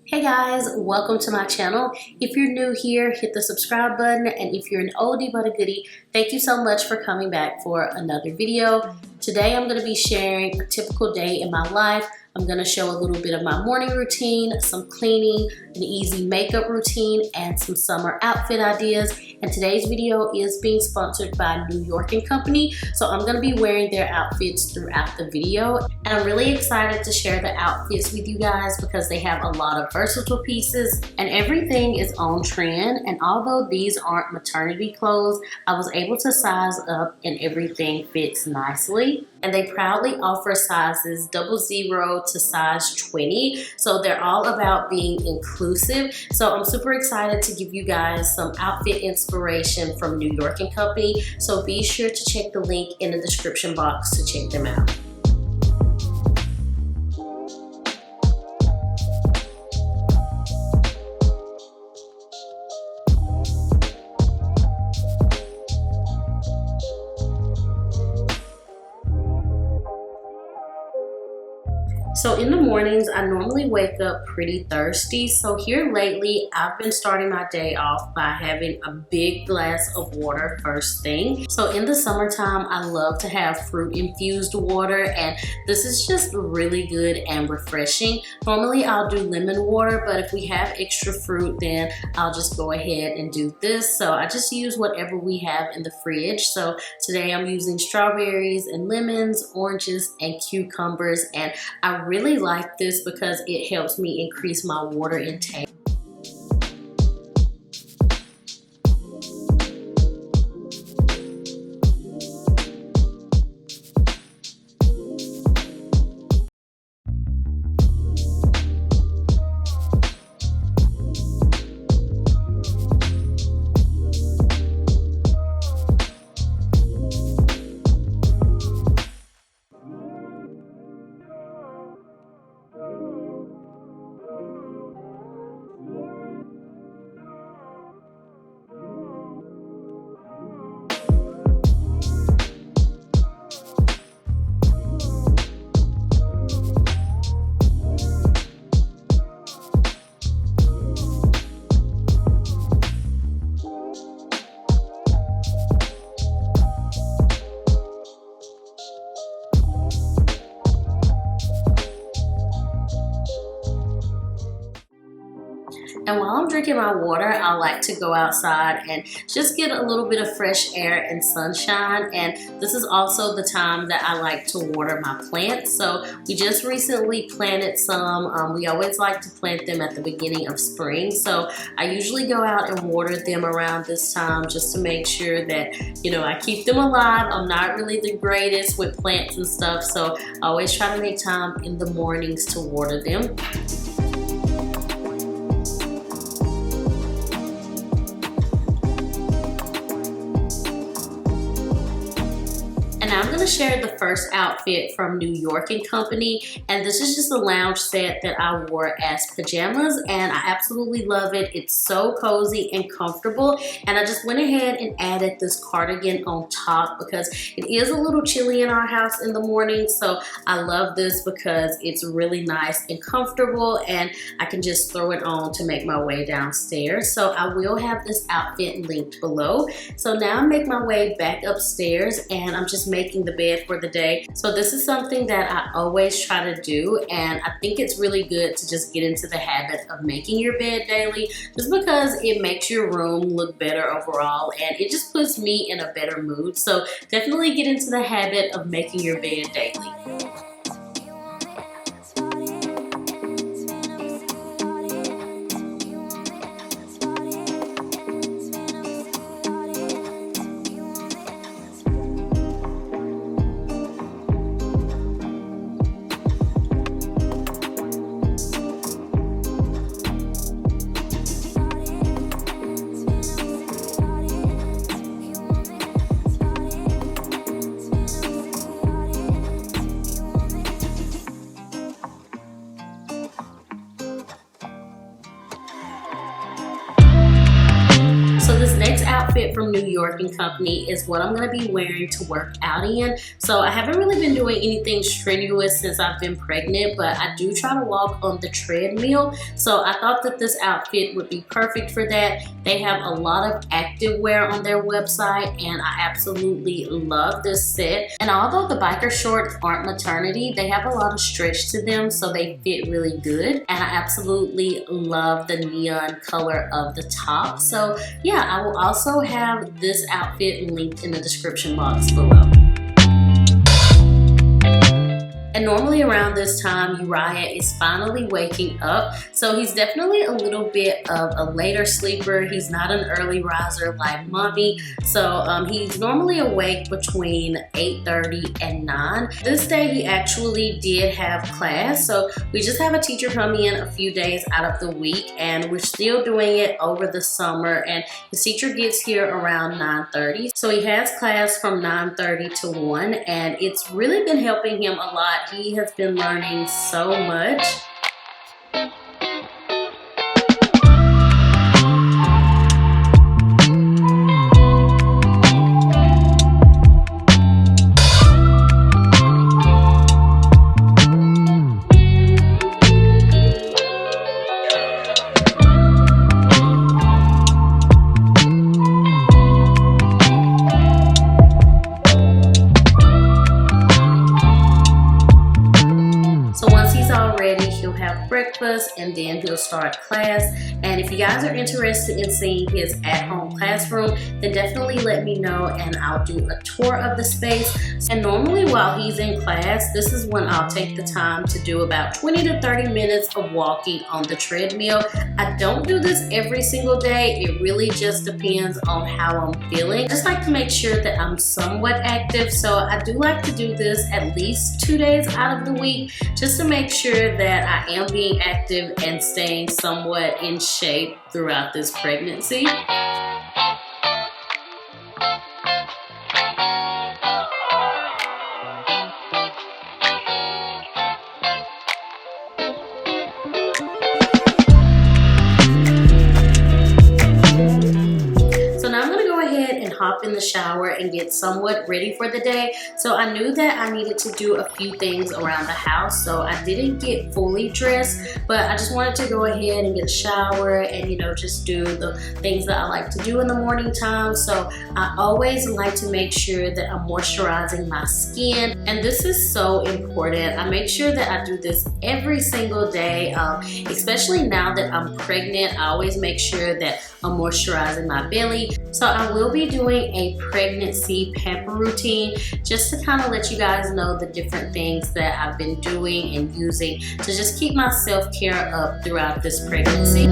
Hey guys, welcome to my channel. If you're new here, hit the subscribe button, and if you're an oldie but a goodie, thank you so much for coming back for another video. Today I'm going to be sharing a typical day in my life. I'm going to show a little bit of my morning routine, some cleaning, an easy makeup routine, and some summer outfit ideas. And today's video is being sponsored by New York & Company, so I'm going to be wearing their outfits throughout the video. And I'm really excited to share the outfits with you guys because they have a lot of versatile pieces and everything is on trend. And although these aren't maternity clothes, I was able to size up and everything fits nicely. And they proudly offer sizes 00 to size 20. So they're all about being inclusive. So I'm super excited to give you guys some outfit inspiration from New York & Company. So be sure to check the link in the description box to check them out. So in the mornings, I normally wake up pretty thirsty. So here lately, I've been starting my day off by having a big glass of water first thing. So in the summertime, I love to have fruit infused water, and this is just really good and refreshing. Normally I'll do lemon water, but if we have extra fruit, then I'll just go ahead and do this. So I just use whatever we have in the fridge. So today I'm using strawberries and lemons, oranges and cucumbers, and I really like this because it helps me increase my water intake. And while I'm drinking my water, I like to go outside and just get a little bit of fresh air and sunshine. And this is also the time that I like to water my plants. So we just recently planted some. We always like to plant them at the beginning of spring. So I usually go out and water them around this time just to make sure that, you know, I keep them alive. I'm not really the greatest with plants and stuff. So I always try to make time in the mornings to water them. And I'm going to share the first outfit from New York & Company, and this is just a lounge set that I wore as pajamas, and I absolutely love it. It's so cozy and comfortable, and I just went ahead and added this cardigan on top because it is a little chilly in our house in the morning. So I love this because it's really nice and comfortable, and I can just throw it on to make my way downstairs. So I will have this outfit linked below. So now I make my way back upstairs, and I'm just making the bed for the day. So this is something that I always try to do, and I think it's really good to just get into the habit of making your bed daily, just because it makes your room look better overall, and it just puts me in a better mood. So definitely get into the habit of making your bed daily. outfit from New York and Company is what I'm going to be wearing to work out in. So I haven't really been doing anything strenuous since I've been pregnant, but I do try to walk on the treadmill. So I thought that this outfit would be perfect for that. They have a lot of active wear on their website, and I absolutely love this set. And although the biker shorts aren't maternity, they have a lot of stretch to them, so they fit really good. And I absolutely love the neon color of the top. So yeah, I will also have this outfit linked in the description box below. And normally around this time, Uriah is finally waking up. So he's definitely a little bit of a later sleeper. He's not an early riser like mommy. So he's normally awake between 8:30 and 9. This day he actually did have class. So we just have a teacher come in a few days out of the week, and we're still doing it over the summer. And his teacher gets here around 9:30. So he has class from 9:30 to 1, and it's really been helping him a lot. He has been learning so much. He'll have breakfast and then he'll start class. And if you guys are interested in seeing his at-home classroom, then definitely let me know and I'll do a tour of the space. And normally while he's in class, this is when I'll take the time to do about 20 to 30 minutes of walking on the treadmill. I don't do this every single day. It really just depends on how I'm feeling. I just like to make sure that I'm somewhat active. So I do like to do this at least 2 days out of the week, just to make sure that I am being active and staying somewhat in shape throughout this pregnancy. Hop in the shower and get somewhat ready for the day. So I knew that I needed to do a few things around the house, so I didn't get fully dressed, but I just wanted to go ahead and get a shower and, you know, just do the things that I like to do in the morning time. So I always like to make sure that I'm moisturizing my skin, and this is so important. I make sure that I do this every single day, especially now that I'm pregnant. I always make sure that I'm moisturizing my belly. So I will be doing a pregnancy pamper routine just to kind of let you guys know the different things that I've been doing and using to just keep my self-care up throughout this pregnancy.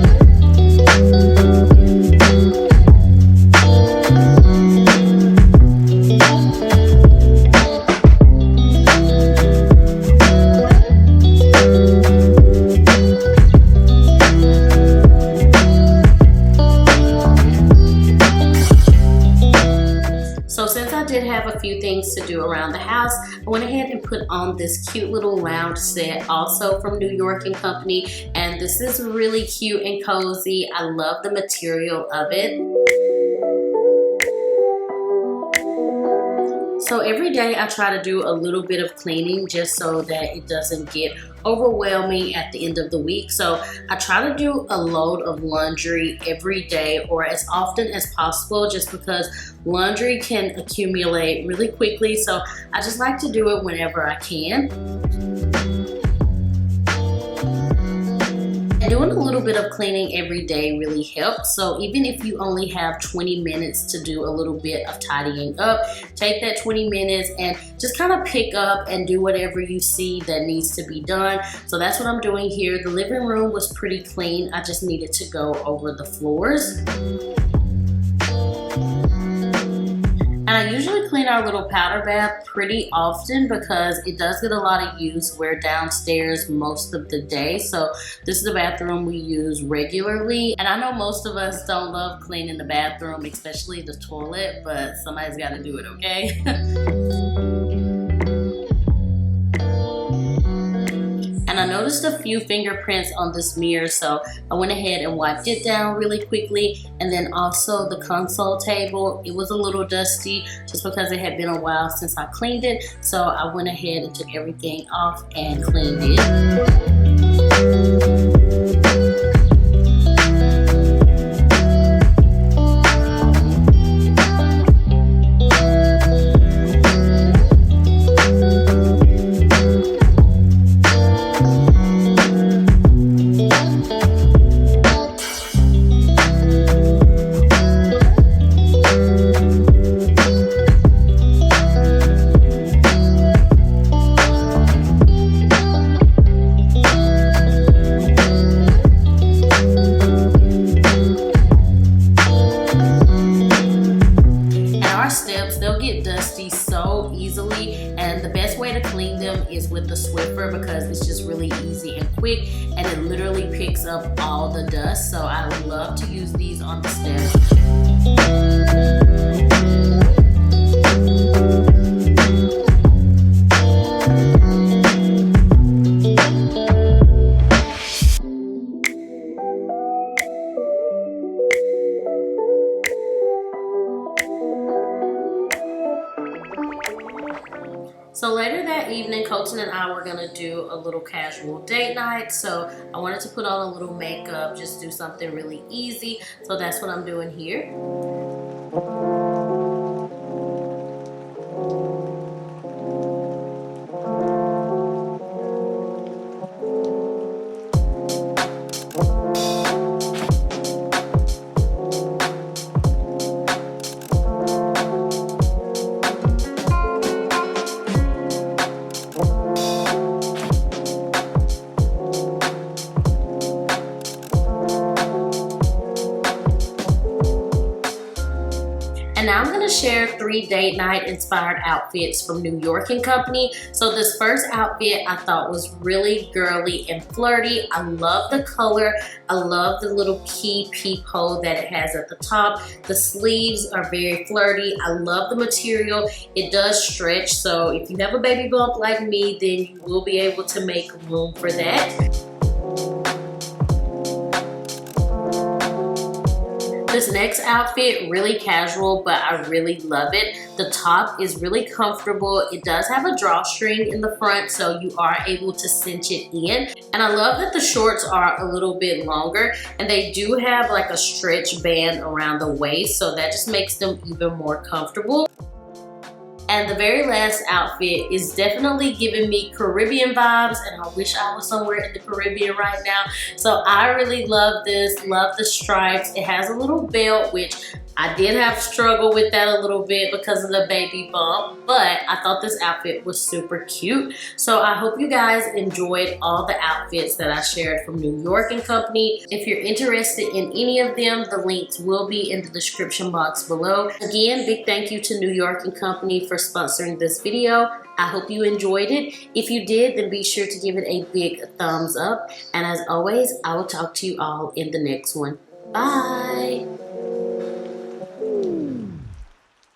A few things to do around the house. I went ahead and put on this cute little lounge set, also from New York and Company, and this is really cute and cozy. I love the material of it. So every day I try to do a little bit of cleaning just so that it doesn't get overwhelming at the end of the week. So I try to do a load of laundry every day or as often as possible, just because laundry can accumulate really quickly. So I just like to do it whenever I can. Doing a little bit of cleaning every day really helps. So even if you only have 20 minutes to do a little bit of tidying up, take that 20 minutes and just kind of pick up and do whatever you see that needs to be done. So that's what I'm doing here. The living room was pretty clean. I just needed to go over the floors. And I usually clean our little powder bath pretty often because it does get a lot of use. We're downstairs most of the day, so this is the bathroom we use regularly. And I know most of us don't love cleaning the bathroom, especially the toilet, but somebody's got to do it, okay? And I noticed noticed a few fingerprints on this mirror, so I went ahead and wiped it down really quickly. And then also the console table, it was a little dusty just because it had been a while since I cleaned it. So I went ahead and took everything off and cleaned it. Steps, they'll get dusty so easily, and the best way to clean them is with the Swiffer because it's just really easy and quick, and it literally picks up all the dust. So I would love to use these on the steps. So later that evening, Colton and I were gonna do a little casual date night. So I wanted to put on a little makeup, just do something really easy. So that's what I'm doing here. And now I'm going to share 3 date night inspired outfits from New York & Company. So this first outfit I thought was really girly and flirty. I love the color. I love the little key peephole that it has at the top. The sleeves are very flirty. I love the material. It does stretch, so if you have a baby bump like me, then you will be able to make room for that. This next outfit, really casual, but I really love it. The top is really comfortable. It does have a drawstring in the front, so you are able to cinch it in. And I love that the shorts are a little bit longer, and they do have like a stretch band around the waist, so that just makes them even more comfortable. And the very last outfit is definitely giving me Caribbean vibes, and I wish I was somewhere in the Caribbean right now. So I really love this, love the stripes. It has a little belt, which I did have to struggle with that a little bit because of the baby bump, but I thought this outfit was super cute. So I hope you guys enjoyed all the outfits that I shared from New York & Company. If you're interested in any of them, the links will be in the description box below. Again, big thank you to New York & Company for sponsoring this video. I hope you enjoyed it. If you did, then be sure to give it a big thumbs up. And as always, I will talk to you all in the next one. Bye.